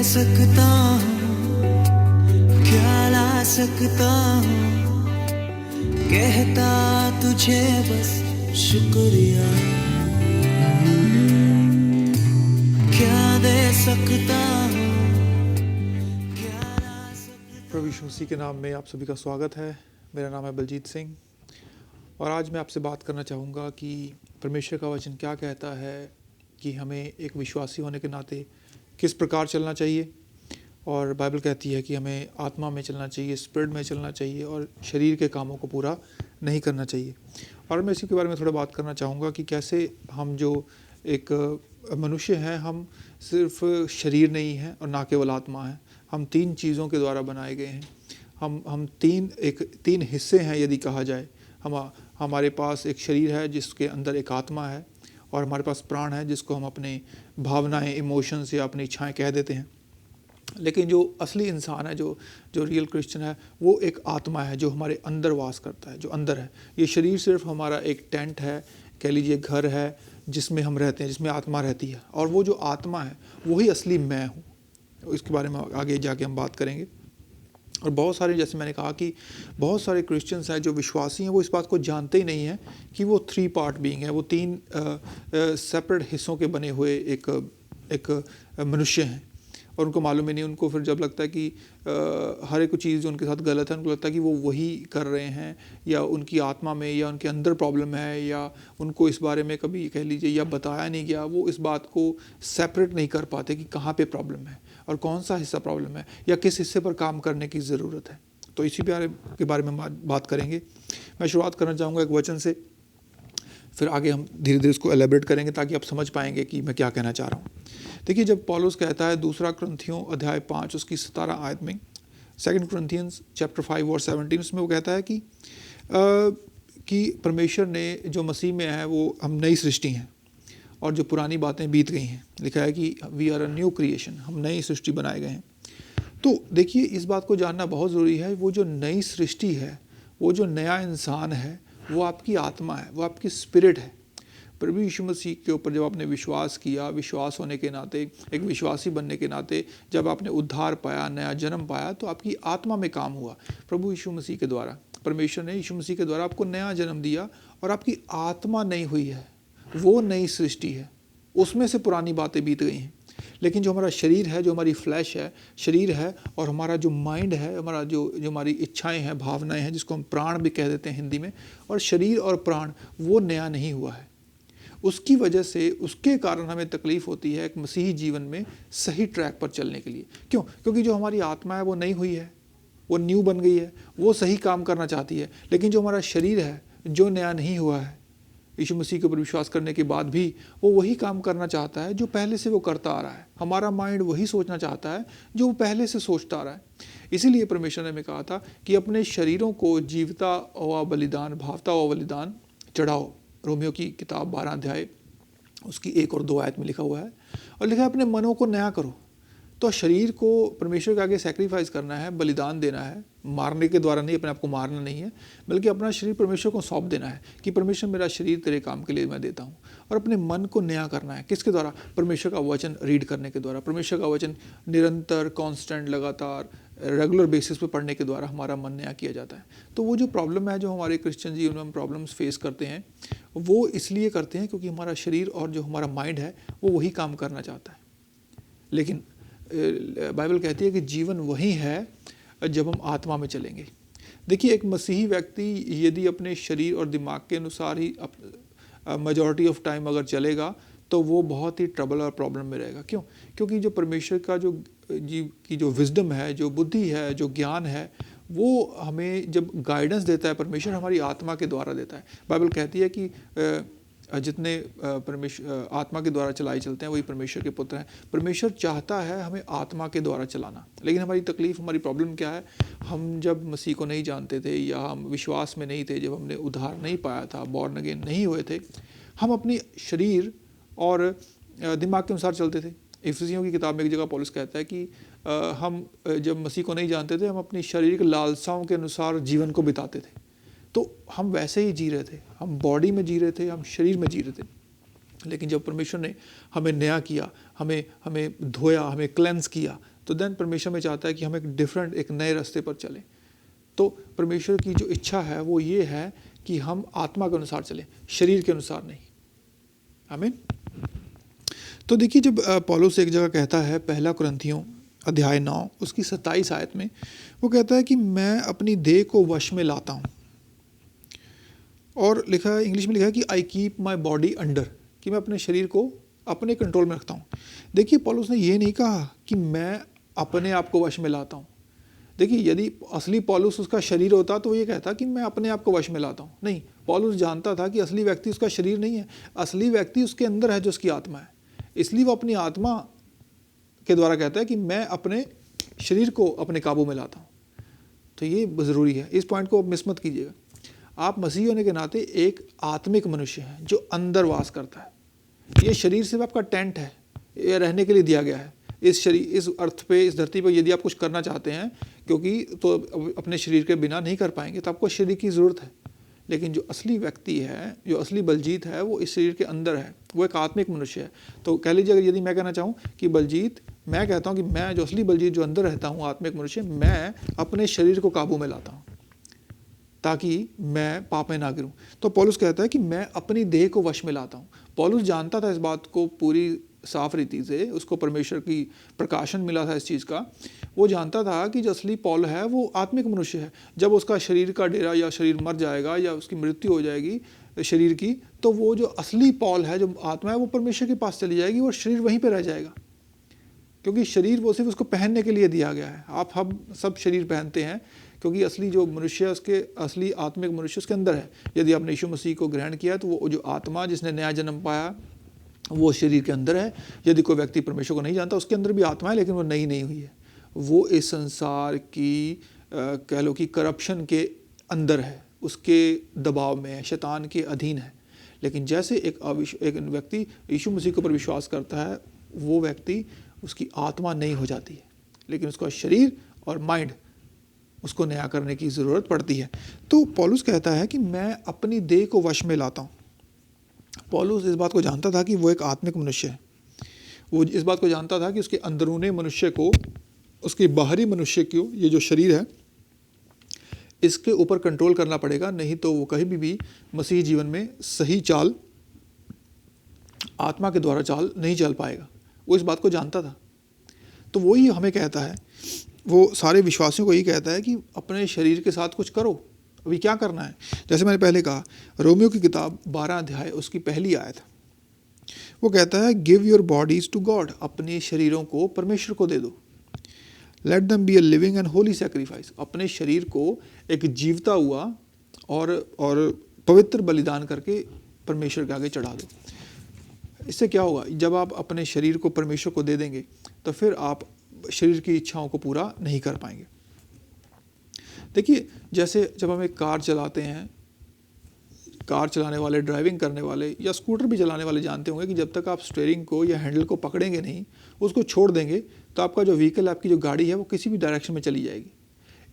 सकता हूँ, क्या ला सकता हूँ, कहता तुझे बस शुक्रिया। क्या दे सकता हूँ, क्या ला सकता। प्रभु यीशु मसीह के नाम में आप सभी का स्वागत है। मेरा नाम है बलजीत सिंह और आज मैं आपसे बात करना चाहूँगा कि परमेश्वर का वचन क्या कहता है कि हमें एक विश्वासी होने के नाते किस प्रकार चलना चाहिए। और बाइबल कहती है कि हमें आत्मा में चलना चाहिए, स्पिरिट में चलना चाहिए और शरीर के कामों को पूरा नहीं करना चाहिए। और मैं इसी के बारे में थोड़ा बात करना चाहूँगा कि कैसे हम जो एक मनुष्य हैं, हम सिर्फ शरीर नहीं हैं और ना केवल आत्मा है। हम तीन चीज़ों के द्वारा बनाए गए हैं। हम तीन हिस्से हैं यदि कहा जाए। हमारे पास एक शरीर है जिसके अंदर एक आत्मा है, और हमारे पास प्राण है जिसको हम अपने भावनाएं, इमोशंस या अपनी इच्छाएं कह देते हैं। लेकिन जो असली इंसान है, जो रियल क्रिश्चियन है, वो एक आत्मा है जो हमारे अंदर वास करता है, जो अंदर है। ये शरीर सिर्फ हमारा एक टेंट है, कह लीजिए घर है जिसमें हम रहते हैं, जिसमें आत्मा रहती है। और वो जो आत्मा है वही असली मैं हूँ। इसके बारे में आगे जाके हम बात करेंगे। और बहुत सारे, जैसे मैंने कहा कि बहुत सारे क्रिश्चियंस हैं जो विश्वासी हैं, वो इस बात को जानते ही नहीं हैं कि वो 3 पार्ट बीइंग है, वो 3 सेपरेट हिस्सों के बने हुए एक मनुष्य हैं। और उनको मालूम ही नहीं। उनको फिर जब लगता है कि हर एक चीज़ जो उनके साथ गलत है, उनको लगता है कि वो वही कर रहे हैं, या उनकी आत्मा में या उनके अंदर प्रॉब्लम है, या उनको इस बारे में कभी कह लीजिए या बताया नहीं गया। वो इस बात को सेपरेट नहीं कर पाते कि कहाँ पे प्रॉब्लम है और कौन सा हिस्सा प्रॉब्लम है या किस हिस्से पर काम करने की ज़रूरत है। तो इसी के बारे में बात करेंगे। मैं शुरुआत करना चाहूँगा एक वचन से, फिर आगे हम धीरे धीरे इसको एलेबरेट करेंगे ताकि आप समझ पाएंगे कि मैं क्या कहना चाह रहा हूँ। देखिए, जब पौलुस कहता है 2 कुरिन्थियों अध्याय 5 उसकी 17 आयत में, 2 कुरिन्थियंस चैप्टर 5 और 17, उसमें वो कहता है कि परमेश्वर ने जो मसीह में है वो हम नई सृष्टि हैं और जो पुरानी बातें बीत गई हैं। लिखा है कि we are a new creation, हम नई सृष्टि बनाए गए हैं। तो देखिए, इस बात को जानना बहुत ज़रूरी है। वो जो नई सृष्टि है, वो जो नया इंसान है, वो आपकी आत्मा है, वो आपकी स्पिरिट है। प्रभु यीशु मसीह के ऊपर जब आपने विश्वास किया, विश्वास होने के नाते, एक विश्वासी बनने के नाते, जब आपने उद्धार पाया, नया जन्म पाया, तो आपकी आत्मा में काम हुआ प्रभु यीशु मसीह के द्वारा। परमेश्वर ने यीशु मसीह के द्वारा आपको नया जन्म दिया और आपकी आत्मा नई हुई है, वो नई सृष्टि है। उसमें से पुरानी बातें बीत गई हैं। लेकिन जो हमारा शरीर है, जो हमारी फ्लैश है, शरीर है, और हमारा जो माइंड है, हमारा जो हमारी इच्छाएं हैं, भावनाएं हैं, जिसको हम प्राण भी कह देते हैं हिंदी में, और शरीर और प्राण वो नया नहीं हुआ है। उसकी वजह से, उसके कारण हमें तकलीफ होती है एक मसीही जीवन में सही ट्रैक पर चलने के लिए। क्यों? क्योंकि जो हमारी आत्मा है वो नई हुई है, वो न्यू बन गई है, वो सही काम करना चाहती है। लेकिन जो हमारा शरीर है, जो नया नहीं हुआ है, यीशु मसीह के ऊपर विश्वास करने के बाद भी वो वही काम करना चाहता है जो पहले से वो करता आ रहा है। हमारा माइंड वही सोचना चाहता है जो वो पहले से सोचता आ रहा है। इसीलिए परमेश्वर ने हमें कहा था कि अपने शरीरों को जीवता हुआ बलिदान, भावता हुआ बलिदान चढ़ाओ। रोमियो की किताब 12 अध्याय उसकी 1 और 2 आयत में लिखा हुआ है। और लिखा है अपने मनों को नया करो। तो शरीर को परमेश्वर के आगे सैक्रिफाइस करना है, बलिदान देना है, मारने के द्वारा नहीं, अपने आप को मारना नहीं है, बल्कि अपना शरीर परमेश्वर को सौंप देना है कि परमेश्वर मेरा शरीर तेरे काम के लिए मैं देता हूँ। और अपने मन को नया करना है। किसके द्वारा? परमेश्वर का वचन रीड करने के द्वारा। परमेश्वर का वचन निरंतर, कांस्टेंट, लगातार, रेगुलर बेसिस पे पढ़ने के द्वारा हमारा मन नया किया जाता है। तो वो जो प्रॉब्लम है, जो हमारे क्रिश्चियन जीवन में हम प्रॉब्लम्स फेस करते हैं, वो इसलिए करते हैं क्योंकि हमारा शरीर और जो हमारा माइंड है वो वही काम करना चाहता है। लेकिन बाइबल कहती है कि जीवन वही है जब हम आत्मा में चलेंगे। देखिए, एक मसीही व्यक्ति यदि अपने शरीर और दिमाग के अनुसार ही मेजॉरिटी ऑफ टाइम अगर चलेगा तो वो बहुत ही ट्रबल और प्रॉब्लम में रहेगा। क्यों? क्योंकि जो परमेश्वर का जो जीव की जो विजडम है, जो बुद्धि है, जो ज्ञान है, वो हमें जब गाइडेंस देता है परमेश्वर, हमारी आत्मा के द्वारा देता है। बाइबल कहती है कि जितने परमेश्वर आत्मा के द्वारा चलाए चलते हैं वही परमेश्वर के पुत्र हैं। परमेश्वर चाहता है हमें आत्मा के द्वारा चलाना। लेकिन हमारी तकलीफ, हमारी प्रॉब्लम क्या है? हम जब मसीह को नहीं जानते थे, या हम विश्वास में नहीं थे, जब हमने उद्धार नहीं पाया था, बॉर्न अगेन नहीं हुए थे, हम अपनी शरीर और दिमाग के अनुसार चलते थे। इफिसियों की किताब में एक जगह पौलुस कहता है कि हम जब मसीह को नहीं जानते थे, हम अपनी शारीरिक लालसाओं के अनुसार जीवन को बिताते थे। तो हम वैसे ही जी रहे थे, हम बॉडी में जी रहे थे, हम शरीर में जी रहे थे। लेकिन जब परमेश्वर ने हमें नया किया, हमें धोया, हमें क्लेंस किया, तो देन परमेश्वर में चाहता है कि हम एक डिफरेंट, एक नए रास्ते पर चलें। तो परमेश्वर की जो इच्छा है वो ये है कि हम आत्मा के अनुसार चलें, शरीर के अनुसार नहीं। आमीन। तो देखिए, जब पौलुस एक जगह कहता है, पहला कुरिन्थियों अध्याय 9 उसकी 27 आयत में वो कहता है कि मैं अपनी देह को वश में लाता हूँ, और लिखा है, इंग्लिश में लिखा है कि I keep my body under, कि मैं अपने शरीर को अपने कंट्रोल में रखता हूँ। देखिए, पौलुस ने ये नहीं कहा कि मैं अपने आप को वश में लाता हूँ। देखिए, यदि असली पौलुस उसका शरीर होता तो ये कहता कि मैं अपने आप को वश में लाता हूँ। नहीं, पौलुस जानता था कि असली व्यक्ति उसका शरीर नहीं है, असली व्यक्ति उसके अंदर है, जो उसकी आत्मा है। इसलिए वो अपनी आत्मा के द्वारा कहता है कि मैं अपने शरीर को अपने काबू में लाता हूँ। तो ये ज़रूरी है, इस पॉइंट को मिस मत कीजिएगा। आप मसीह होने के नाते एक आत्मिक मनुष्य हैं जो अंदर वास करता है। ये शरीर सिर्फ आपका टेंट है, ये रहने के लिए दिया गया है। इस शरीर, इस अर्थ पे, इस धरती पे यदि आप कुछ करना चाहते हैं, क्योंकि तो अपने शरीर के बिना नहीं कर पाएंगे, तो आपको शरीर की ज़रूरत है। लेकिन जो असली व्यक्ति है, जो असली बलजीत है, वो इस शरीर के अंदर है, वो एक आत्मिक मनुष्य है। तो कह लीजिए, अगर यदि मैं कहना चाहूँ कि बलजीत, मैं कहता हूँ कि मैं जो असली बलजीत जो अंदर रहता हूँ, आत्मिक मनुष्य, मैं अपने शरीर को काबू में लाता हूँ ताकि मैं पाप में ना गिरूँ। तो पौलुस कहता है कि मैं अपनी देह को वश में लाता हूँ। पौलुस जानता था इस बात को पूरी साफ रीति से, उसको परमेश्वर की प्रकाशन मिला था इस चीज़ का। वो जानता था कि जो असली पौल है वो आत्मिक मनुष्य है। जब उसका शरीर का डेरा या शरीर मर जाएगा या उसकी मृत्यु हो जाएगी शरीर की, तो वो जो असली पौल है, जो आत्मा है, वो परमेश्वर के पास चली जाएगी और शरीर वहीं पर रह जाएगा। क्योंकि शरीर वो सिर्फ उसको पहनने के लिए दिया गया है। आप हम सब शरीर पहनते हैं क्योंकि असली जो मनुष्य है, उसके असली आत्मिक मनुष्य उसके अंदर है। यदि आपने यीशु मसीह को ग्रहण किया तो वो जो आत्मा जिसने नया जन्म पाया वो शरीर के अंदर है। यदि कोई व्यक्ति परमेश्वर को नहीं जानता, उसके अंदर भी आत्मा है, लेकिन वो नई नहीं हुई है। वो इस संसार की कह लो कि करप्शन के अंदर है, उसके दबाव में है, शैतान के अधीन है। लेकिन जैसे एक व्यक्ति यीशु मसीह के ऊपर विश्वास करता है, वो व्यक्ति, उसकी आत्मा नई हो जाती है, लेकिन उसका शरीर और माइंड, उसको नया करने की ज़रूरत पड़ती है। तो पौलुस कहता है कि मैं अपनी देह को वश में लाता हूँ। पौलुस इस बात को जानता था कि वो एक आत्मिक मनुष्य है। वो इस बात को जानता था कि उसके अंदरूनी मनुष्य को, उसके बाहरी मनुष्य को, ये जो शरीर है, इसके ऊपर कंट्रोल करना पड़ेगा, नहीं तो वो कहीं भी मसीही जीवन में सही चाल, आत्मा के द्वारा चाल नहीं चल पाएगा। वो इस बात को जानता था। तो वही हमें कहता है, वो सारे विश्वासियों को यही कहता है कि अपने शरीर के साथ कुछ करो। अभी क्या करना है? जैसे मैंने पहले कहा, रोमियो की किताब 12 अध्याय उसकी पहली आयत, वो कहता है give your bodies to God, अपने शरीरों को परमेश्वर को दे दो। Let them be a living and holy sacrifice, अपने शरीर को एक जीवता हुआ और पवित्र बलिदान करके परमेश्वर के आगे चढ़ा दो। इससे क्या होगा? जब आप अपने शरीर को परमेश्वर को दे देंगे तो फिर आप शरीर की इच्छाओं को पूरा नहीं कर पाएंगे। देखिए, जैसे जब हम एक कार चलाते हैं, कार चलाने वाले, ड्राइविंग करने वाले या स्कूटर भी चलाने वाले जानते होंगे कि जब तक आप स्टीयरिंग को या हैंडल को पकड़ेंगे नहीं, उसको छोड़ देंगे, तो आपका जो व्हीकल, आपकी जो गाड़ी है, वो किसी भी डायरेक्शन में चली जाएगी।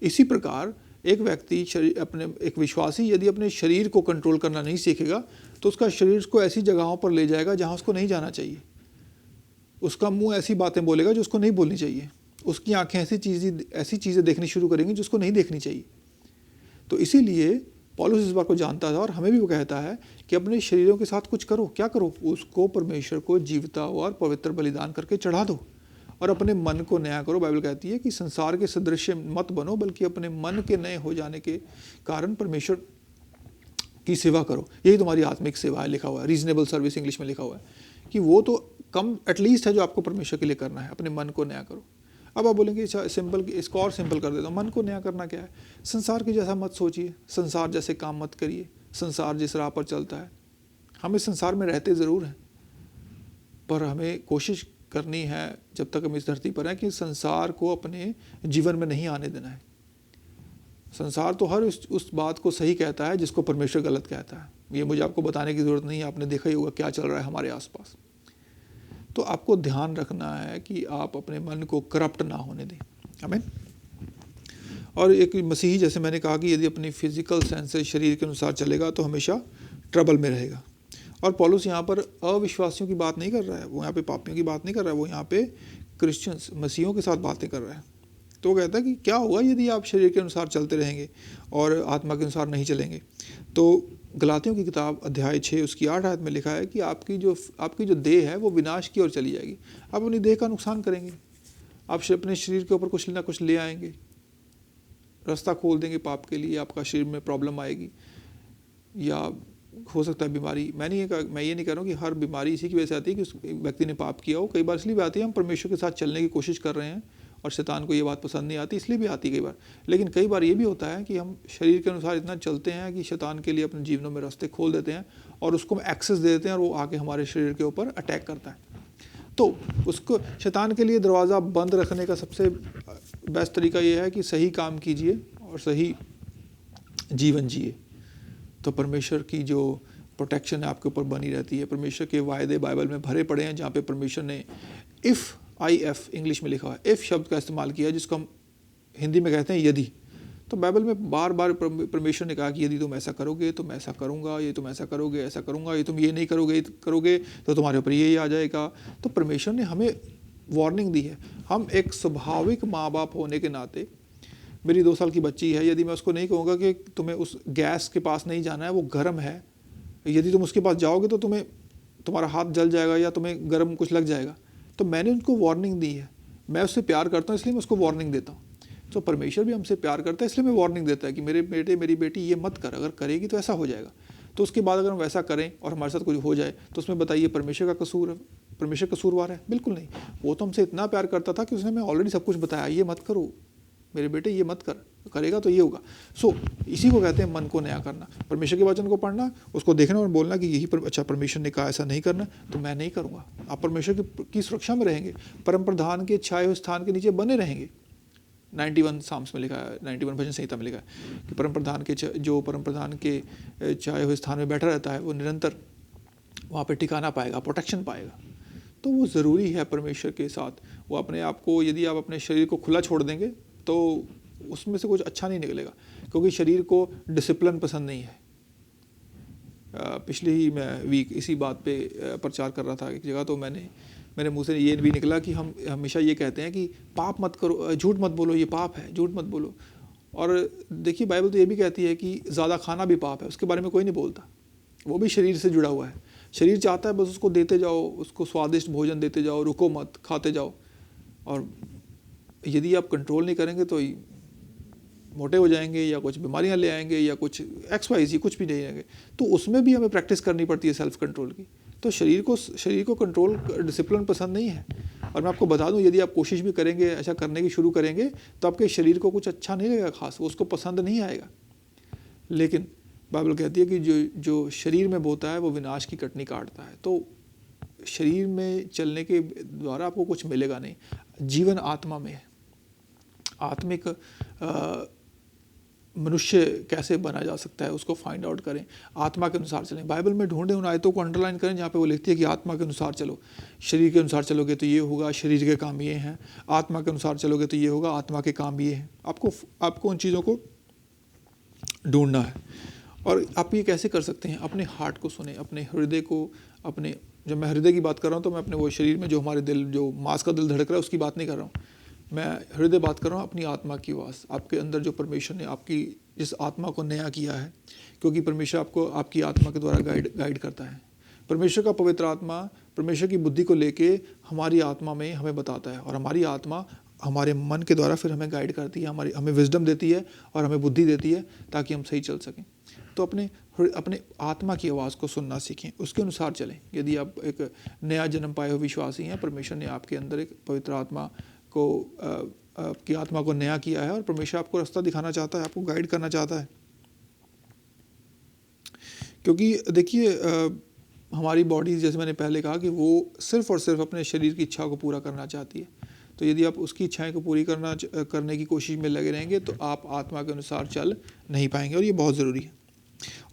इसी प्रकार एक व्यक्ति, एक विश्वासी यदि अपने शरीर को कंट्रोल करना नहीं सीखेगा तो उसका शरीर उसको ऐसी जगहों पर ले जाएगा जहाँ उसको नहीं जाना चाहिए। उसका मुंह ऐसी बातें बोलेगा जो उसको नहीं बोलनी चाहिए। उसकी आंखें ऐसी चीज़ें देखनी शुरू करेंगी जिसको नहीं देखनी चाहिए। तो इसीलिए पौलुस इस बात को जानता था और हमें भी वो कहता है कि अपने शरीरों के साथ कुछ करो। क्या करो? उसको परमेश्वर को जीवता हुआ और पवित्र बलिदान करके चढ़ा दो और अपने मन को नया करो। बाइबल कहती है कि संसार के सदृश्य मत बनो, बल्कि अपने मन के नए हो जाने के कारण परमेश्वर की सेवा करो। यही तुम्हारी आत्मिक सेवा है, लिखा हुआ है, रीजनेबल सर्विस इंग्लिश में लिखा हुआ है कि वो तो कम एटलीस्ट है जो आपको परमेश्वर के लिए करना है। अपने मन को नया करो। अब आप बोलेंगे अच्छा सिंपल, इसको और सिंपल कर देता हूँ, मन को नया करना क्या है? संसार के जैसा मत सोचिए, संसार जैसे काम मत करिए, संसार जिस राह पर चलता है। हम इस संसार में रहते ज़रूर हैं, पर हमें कोशिश करनी है जब तक हम इस धरती पर हैं कि संसार को अपने जीवन में नहीं आने देना है। संसार तो हर उस बात को सही कहता है जिसको परमेश्वर गलत कहता है। ये मुझे आपको बताने की ज़रूरत नहीं है, आपने देखा ही होगा क्या चल रहा है हमारे आसपास। तो आपको ध्यान रखना है कि आप अपने मन को करप्ट ना होने दें। आमीन। और एक मसीही, जैसे मैंने कहा कि यदि अपनी फिजिकल सेंस से शरीर के अनुसार चलेगा तो हमेशा ट्रबल में रहेगा। और पौलुस यहाँ पर अविश्वासियों की बात नहीं कर रहा है, वो यहाँ पे पापियों की बात नहीं कर रहा है, वो यहाँ पे क्रिश्चियंस मसीहों के साथ बातें कर रहा है। तो वो कहता है कि क्या होगा यदि आप शरीर के अनुसार चलते रहेंगे और आत्मा के अनुसार नहीं चलेंगे। तो गलातियों की किताब अध्याय 6 उसकी 8 आयत में लिखा है कि आपकी जो देह है वो विनाश की ओर चली जाएगी। आप अपनी देह का नुकसान करेंगे, आप अपने शरीर के ऊपर कुछ ना कुछ ले आएंगे, रास्ता खोल देंगे पाप के लिए, आपका शरीर में प्रॉब्लम आएगी, या हो सकता है बीमारी। मैं ये नहीं कह रहा हूँ कि हर बीमारी इसी की वजह से आती है कि उस व्यक्ति ने पाप किया हो। कई बार इसलिए भी आती है हम परमेश्वर के साथ चलने की कोशिश कर रहे हैं और शैतान को ये बात पसंद नहीं आती, इसलिए भी आती है कई बार। लेकिन कई बार ये भी होता है कि हम शरीर के अनुसार इतना चलते हैं कि शैतान के लिए अपने जीवनों में रास्ते खोल देते हैं और उसको एक्सेस दे देते हैं और वो आके हमारे शरीर के ऊपर अटैक करता है। तो उसको शैतान के लिए दरवाज़ा बंद रखने का सबसे बेस्ट तरीका ये है कि सही काम कीजिए और सही जीवन जिए। तो परमेश्वर की जो प्रोटेक्शन है आपके ऊपर बनी रहती है। परमेश्वर के वायदे बाइबल में भरे पड़े हैं, जहाँ पे परमेश्वर ने IF इंग्लिश में लिखा हुआ है, इफ़ शब्द का इस्तेमाल किया, जिसको हम हिंदी में कहते हैं यदि। तो बाइबल में बार बार परमेश्वर ने कहा कि यदि तुम ऐसा करोगे तो मैं ऐसा करूँगा, ये तुम ऐसा करोगे ऐसा करूँगा, ये तुम ये नहीं करोगे तो तुम्हारे ऊपर ये आ जाएगा। तो परमेश्वर ने हमें वार्निंग दी है। हम एक स्वाभाविक माँ बाप होने के नाते, मेरी 2 साल की बच्ची है, यदि मैं उसको नहीं कहूँगा कि तुम्हें उस गैस के पास नहीं जाना है, वो गर्म है, यदि तुम उसके पास जाओगे तो तुम्हारा हाथ जल जाएगा या तुम्हें गर्म कुछ लग जाएगा, तो मैंने उनको वार्निंग दी है। मैं उससे प्यार करता हूँ इसलिए मैं उसको वार्निंग देता हूँ। तो परमेश्वर भी हमसे प्यार करता है इसलिए मैं वार्निंग देता है कि मेरे बेटे मेरी बेटी ये मत कर, अगर करेगी तो ऐसा हो जाएगा। तो उसके बाद अगर हम वैसा करें और हमारे साथ कुछ हो जाए तो उसमें बताइए परमेश्वर का कसूर है, परमेश्वर कसूरवार है? बिल्कुल नहीं। वो तो हमसे इतना प्यार करता था कि उसने हमें ऑलरेडी सब कुछ बताया, ये मत करो मेरे बेटे, ये मत कर, करेगा तो ये होगा। इसी को कहते हैं मन को नया करना, परमेश्वर के वचन को पढ़ना, उसको देखना और बोलना कि यही अच्छा परमेश्वर ने कहा ऐसा नहीं करना तो मैं नहीं करूँगा। आप परमेश्वर की सुरक्षा में रहेंगे, परम प्रधान के छाए हुए स्थान के नीचे बने रहेंगे। 91 साम्स में लिखा है, 91 भजन संहिता में लिखा है कि परम प्रधान के छाए हुए स्थान में बैठा रहता है वो निरंतर वहाँ पे ठिकाना पाएगा, प्रोटेक्शन पाएगा। तो वो ज़रूरी है परमेश्वर के साथ। वो अपने आप को, यदि आप अपने शरीर को खुला छोड़ देंगे तो उसमें से कुछ अच्छा नहीं निकलेगा, क्योंकि शरीर को डिसिप्लिन पसंद नहीं है। पिछले ही मैं वीक इसी बात पे प्रचार कर रहा था एक जगह, तो मेरे मुंह से ये भी निकला कि हम हमेशा ये कहते हैं कि पाप मत करो, झूठ मत बोलो, ये पाप है, झूठ मत बोलो। और देखिए बाइबल तो ये भी कहती है कि ज़्यादा खाना भी पाप है, उसके बारे में कोई नहीं बोलता, वो भी शरीर से जुड़ा हुआ है। शरीर चाहता है बस उसको देते जाओ, उसको स्वादिष्ट भोजन देते जाओ, रुको मत, खाते जाओ। और यदि आप कंट्रोल नहीं करेंगे तो मोटे हो जाएंगे या कुछ बीमारियां ले आएंगे या कुछ XYZ कुछ भी नहीं रहेंगे। तो उसमें भी हमें प्रैक्टिस करनी पड़ती है सेल्फ कंट्रोल की। तो शरीर को कंट्रोल, डिसिप्लिन पसंद नहीं है। और मैं आपको बता दूं, यदि आप कोशिश भी करेंगे, ऐसा करने की शुरू करेंगे, तो आपके शरीर को कुछ अच्छा नहीं लगेगा, खास वो उसको पसंद नहीं आएगा। लेकिन बाइबल कहती है कि जो शरीर में बोता है वो विनाश की कटनी काटता है। तो शरीर में चलने के द्वारा आपको कुछ मिलेगा नहीं। जीवन आत्मा में है। आत्मिक मनुष्य कैसे बना जा सकता है उसको फाइंड आउट करें, आत्मा के अनुसार चलें। बाइबल में ढूंढें, उन आयतों को अंडरलाइन करें जहाँ पे वो लिखती है कि आत्मा के अनुसार चलो। शरीर के अनुसार चलोगे तो ये होगा, शरीर के काम ये हैं। आत्मा के अनुसार चलोगे तो ये होगा, आत्मा के काम ये हैं। आपको उन चीज़ों को ढूंढना है। और आप ये कैसे कर सकते हैं? अपने हार्ट को सुने, अपने हृदय को, अपने, जब मैं हृदय की बात कर रहा हूँ तो मैं अपने वो शरीर में जो हमारे दिल, जो मांस का दिल धड़क रहा है उसकी बात नहीं कर रहा हूँ। मैं हृदय बात कर रहा हूँ, अपनी आत्मा की आवाज़, आपके अंदर जो परमेश्वर ने आपकी जिस आत्मा को नया किया है, क्योंकि परमेश्वर आपको आपकी आत्मा के द्वारा गाइड करता है। परमेश्वर का पवित्र आत्मा परमेश्वर की बुद्धि को लेके हमारी आत्मा में हमें बताता है, और हमारी आत्मा हमारे मन के द्वारा फिर हमें गाइड करती है, हमें विजडम देती है और हमें बुद्धि देती है ताकि हम सही चल सकें। तो अपने आत्मा की आवाज़ को सुनना सीखें, उसके अनुसार चलें। यदि आप एक नया जन्म पाए हुए विश्वासी हैं, परमेश्वर ने आपके अंदर एक पवित्र आत्मा को, आपकी आत्मा को नया किया है और परमेश्वर आपको रास्ता दिखाना चाहता है, आपको गाइड करना चाहता है। क्योंकि देखिए हमारी बॉडी, जैसे मैंने पहले कहा, कि वो सिर्फ और सिर्फ अपने शरीर की इच्छा को पूरा करना चाहती है। तो यदि आप उसकी इच्छाएं को पूरी करने की कोशिश में लगे रहेंगे तो आप आत्मा के अनुसार चल नहीं पाएंगे, और ये बहुत ज़रूरी है।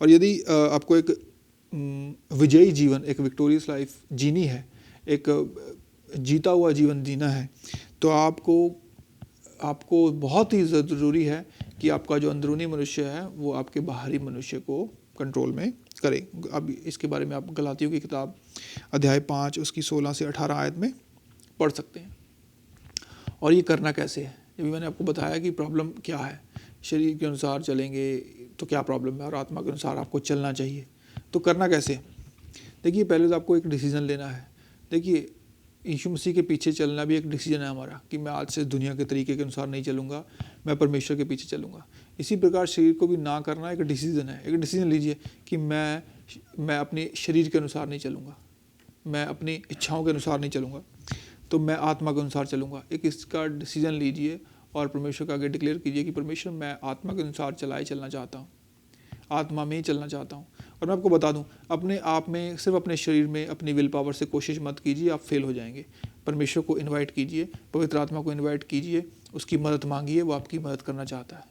और यदि आपको एक विजयी जीवन, एक विक्टोरियस लाइफ जीनी है, एक जीता हुआ जीवन जीना है, तो आपको बहुत ही ज़रूरी है कि आपका जो अंदरूनी मनुष्य है वो आपके बाहरी मनुष्य को कंट्रोल में करे। अब इसके बारे में आप गलातियों की किताब अध्याय 5 उसकी 16 से 18 आयत में पढ़ सकते हैं। और ये करना कैसे है। अभी मैंने आपको बताया कि प्रॉब्लम क्या है, शरीर के अनुसार चलेंगे तो क्या प्रॉब्लम है और आत्मा के अनुसार आपको चलना चाहिए, तो करना कैसे। देखिए पहले तो आपको एक डिसीज़न लेना है। देखिए यीशु मसीह के पीछे चलना भी एक डिसीजन है हमारा कि मैं आज से दुनिया के तरीके के अनुसार नहीं चलूँगा, मैं परमेश्वर के पीछे चलूँगा। इसी प्रकार शरीर को भी ना करना एक डिसीजन है। एक डिसीजन लीजिए कि मैं अपने शरीर के अनुसार नहीं चलूँगा, मैं अपनी इच्छाओं के अनुसार नहीं चलूँगा, तो मैं आत्मा के अनुसार चलूँगा। एक इसका डिसीजन लीजिए और परमेश्वर के आगे डिक्लेयर कीजिए कि परमेश्वर मैं आत्मा के अनुसार चलना चाहता हूँ, आत्मा में ही चलना चाहता हूँ। और मैं आपको बता दूं, अपने आप में, सिर्फ अपने शरीर में अपनी विल पावर से कोशिश मत कीजिए, आप फेल हो जाएंगे। परमेश्वर को इनवाइट कीजिए, पवित्र आत्मा को इनवाइट कीजिए, उसकी मदद मांगिए, वो आपकी मदद करना चाहता है।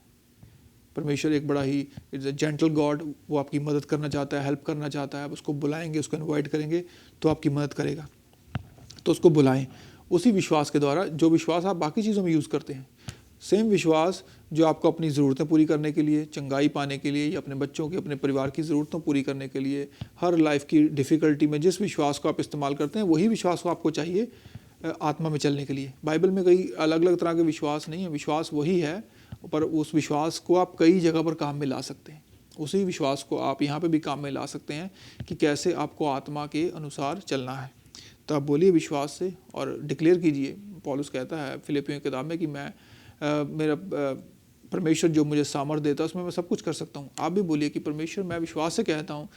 परमेश्वर एक बड़ा ही जेंटल गॉड, वो आपकी मदद करना चाहता है, हेल्प करना चाहता है। आप उसको बुलाएंगे, उसको इन्वाइट करेंगे तो आपकी मदद करेगा। तो उसको बुलाएं उसी विश्वास के द्वारा जो विश्वास आप बाकी चीज़ों में यूज़ करते हैं। सेम विश्वास जो आपको अपनी ज़रूरतें पूरी करने के लिए, चंगाई पाने के लिए, या अपने बच्चों की, अपने परिवार की ज़रूरतों पूरी करने के लिए, हर लाइफ की डिफ़िकल्टी में जिस विश्वास को आप इस्तेमाल करते हैं, वही विश्वास को आपको चाहिए आत्मा में चलने के लिए। बाइबल में कई अलग अलग तरह के विश्वास नहीं है, विश्वास वही है, पर उस विश्वास को आप कई जगह पर काम में ला सकते हैं। उसी विश्वास को आप यहाँ पे भी काम में ला सकते हैं कि कैसे आपको आत्मा के अनुसार चलना है। तो आप बोलिए विश्वास से और डिक्लेयर कीजिए। पौलुस कहता है फिलिपियों की किताब में कि मैं मेरा परमेश्वर जो मुझे सामर्थ देता है उसमें मैं सब कुछ कर सकता हूँ। आप भी बोलिए कि परमेश्वर मैं विश्वास से कहता हूँ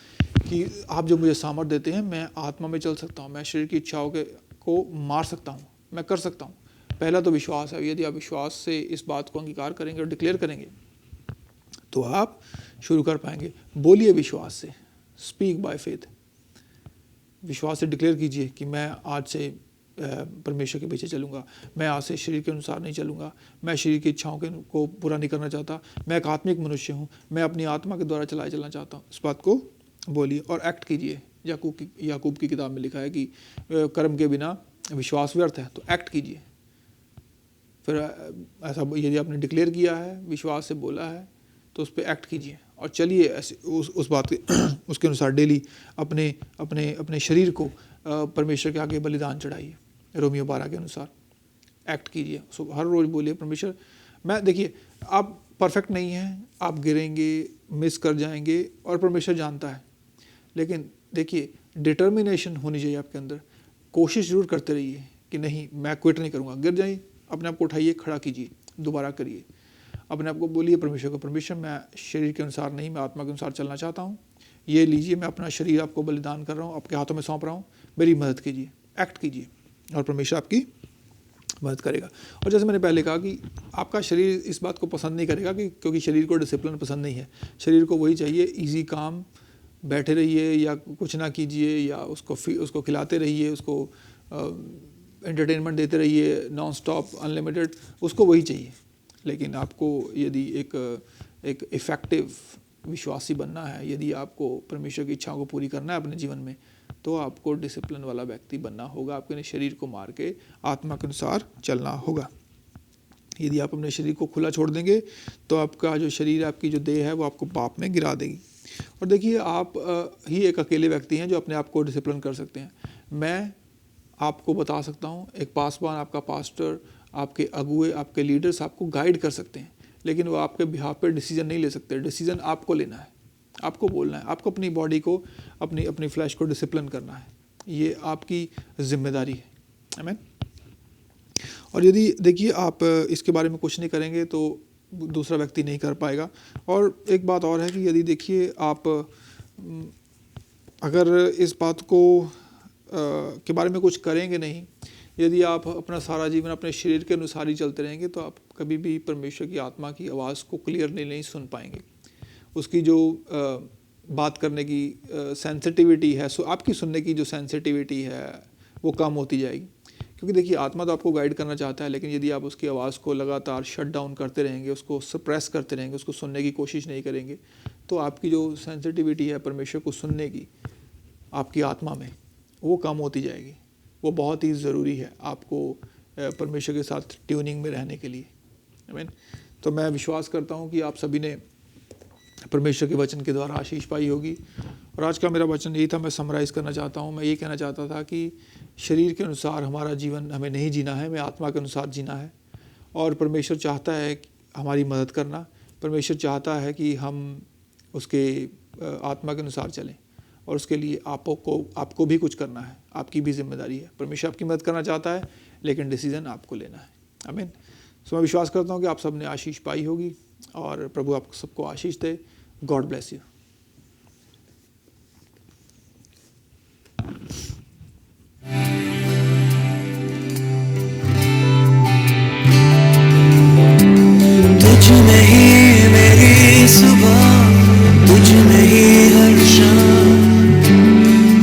कि आप जो मुझे सामर्थ देते हैं, मैं आत्मा में चल सकता हूँ, मैं शरीर की इच्छाओं को मार सकता हूँ, मैं कर सकता हूँ। पहला तो विश्वास है। यदि आप विश्वास से इस बात को अंगीकार करेंगे और डिक्लेयर करेंगे तो आप शुरू कर पाएंगे। बोलिए विश्वास से, स्पीक बाय फेथ। विश्वास से डिक्लेयर कीजिए कि मैं आज से परमेश्वर के पीछे चलूँगा, मैं आज से शरीर के अनुसार नहीं चलूँगा, मैं शरीर की इच्छाओं को पूरा नहीं करना चाहता, मैं एक आत्मिक मनुष्य हूँ, मैं अपनी आत्मा के द्वारा चलना चाहता हूँ। इस बात को बोलिए और एक्ट कीजिए। याकूब की किताब में लिखा है कि कर्म के बिना विश्वास व्यर्थ है, तो एक्ट कीजिए। फिर ऐसा यदि आपने डिक्लेयर किया है, विश्वास से बोला है, तो उस पर एक्ट कीजिए और चलिए ऐसे उस बात के उसके अनुसार डेली अपने शरीर को परमेश्वर के आगे बलिदान चढ़ाइए। रोमियो 12 के अनुसार एक्ट कीजिए। हर रोज़ बोलिए परमेश्वर मैं, देखिए आप परफेक्ट नहीं हैं, आप गिरेंगे, मिस कर जाएंगे और परमेश्वर जानता है, लेकिन देखिए डिटर्मिनेशन होनी चाहिए आपके अंदर। कोशिश जरूर करते रहिए कि नहीं मैं क्विट नहीं करूँगा। गिर जाइए, अपने आप को उठाइए, खड़ा कीजिए, दोबारा करिए। अपने आप को बोलिए परमेश्वर को, परमेश्वर मैं शरीर के अनुसार नहीं, मैं आत्मा के अनुसार चलना चाहता हूँ। ये लीजिए, मैं अपना शरीर आपको बलिदान कर रहा हूँ, आपके हाथों में सौंप रहा हूँ, मेरी मदद कीजिए। एक्ट कीजिए और परमेश्वर आपकी मदद करेगा। और जैसे मैंने पहले कहा कि आपका शरीर इस बात को पसंद नहीं करेगा कि क्योंकि शरीर को डिसिप्लिन पसंद नहीं है। शरीर को वही चाहिए इजी काम, बैठे रहिए या कुछ ना कीजिए या उसको खिलाते रहिए, उसको एंटरटेनमेंट देते रहिए नॉन स्टॉप अनलिमिटेड, उसको वही चाहिए। लेकिन आपको यदि एक इफ़ेक्टिव विश्वासी बनना है, यदि आपको परमेश्वर की इच्छाओं को पूरी करना है अपने जीवन में, तो आपको डिसिप्लिन वाला व्यक्ति बनना होगा। आपके शरीर को मार के आत्मा के अनुसार चलना होगा। यदि आप अपने शरीर को खुला छोड़ देंगे तो आपका जो शरीर, आपकी जो देह है, वो आपको पाप में गिरा देगी। और देखिए आप ही एक अकेले व्यक्ति हैं जो अपने आप को डिसिप्लिन कर सकते हैं। मैं आपको बता सकता हूँ, एक पासवान, आपका पास्टर, आपके अगुए, आपके लीडर्स आपको गाइड कर सकते हैं, लेकिन वो आपके बिहाफ पे डिसीजन नहीं ले सकते। डिसीजन आपको लेना है, आपको बोलना है, आपको अपनी बॉडी को, अपनी फ्लैश को डिसिप्लिन करना है। ये आपकी जिम्मेदारी है। आमीन। और यदि देखिए आप इसके बारे में कुछ नहीं करेंगे तो दूसरा व्यक्ति नहीं कर पाएगा। और एक बात और है कि यदि देखिए आप अगर इस बात को के बारे में कुछ करेंगे नहीं, यदि आप अपना सारा जीवन अपने शरीर के अनुसार ही चलते रहेंगे, तो आप कभी भी परमेश्वर की आत्मा की आवाज़ को क्लियरली नहीं सुन पाएंगे। उसकी जो बात करने की सेंसिटिविटी है, सो आपकी सुनने की जो सेंसिटिविटी है वो कम होती जाएगी। क्योंकि देखिए आत्मा तो आपको गाइड करना चाहता है, लेकिन यदि आप उसकी आवाज़ को लगातार शट डाउन करते रहेंगे, उसको सप्रेस करते रहेंगे, उसको सुनने की कोशिश नहीं करेंगे, तो आपकी जो सेंसिटिविटी है परमेश्वर को सुनने की आपकी आत्मा में, वो कम होती जाएगी। वो बहुत ही ज़रूरी है आपको परमेश्वर के साथ ट्यूनिंग में रहने के लिए। आमीन। तो मैं विश्वास करता हूँ कि आप सभी ने परमेश्वर के वचन के द्वारा आशीष पाई होगी। और आज का मेरा वचन यही था, मैं समराइज़ करना चाहता हूँ। मैं ये कहना चाहता था कि शरीर के अनुसार हमारा जीवन हमें नहीं जीना है, हमें आत्मा के अनुसार जीना है। और परमेश्वर चाहता है हमारी मदद करना। परमेश्वर चाहता है कि हम उसके आत्मा के अनुसार चलें, और उसके लिए आपको भी कुछ करना है, आपकी भी जिम्मेदारी है। परमेश्वर आपकी मदद करना चाहता है, लेकिन डिसीज़न आपको लेना है। आमीन। सो मैं विश्वास करता हूँ कि आप सब ने आशीष पाई होगी, और प्रभु आप सबको आशीष दे। God bless you. तुझ में ही मेरी सुबह, तुझ में ही हर शाम,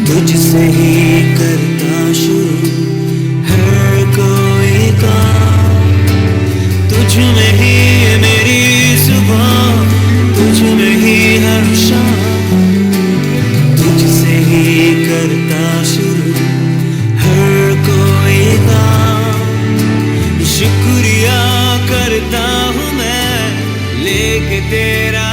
तुझसे ही करता शुरू हर कोई काम। तुझ में ही मेरी सुबह, तुझ में ही हर शाम, तुझसे ही करता शुरू हर कोई काम। शुक्रिया करता हूँ मैं लेके तेरा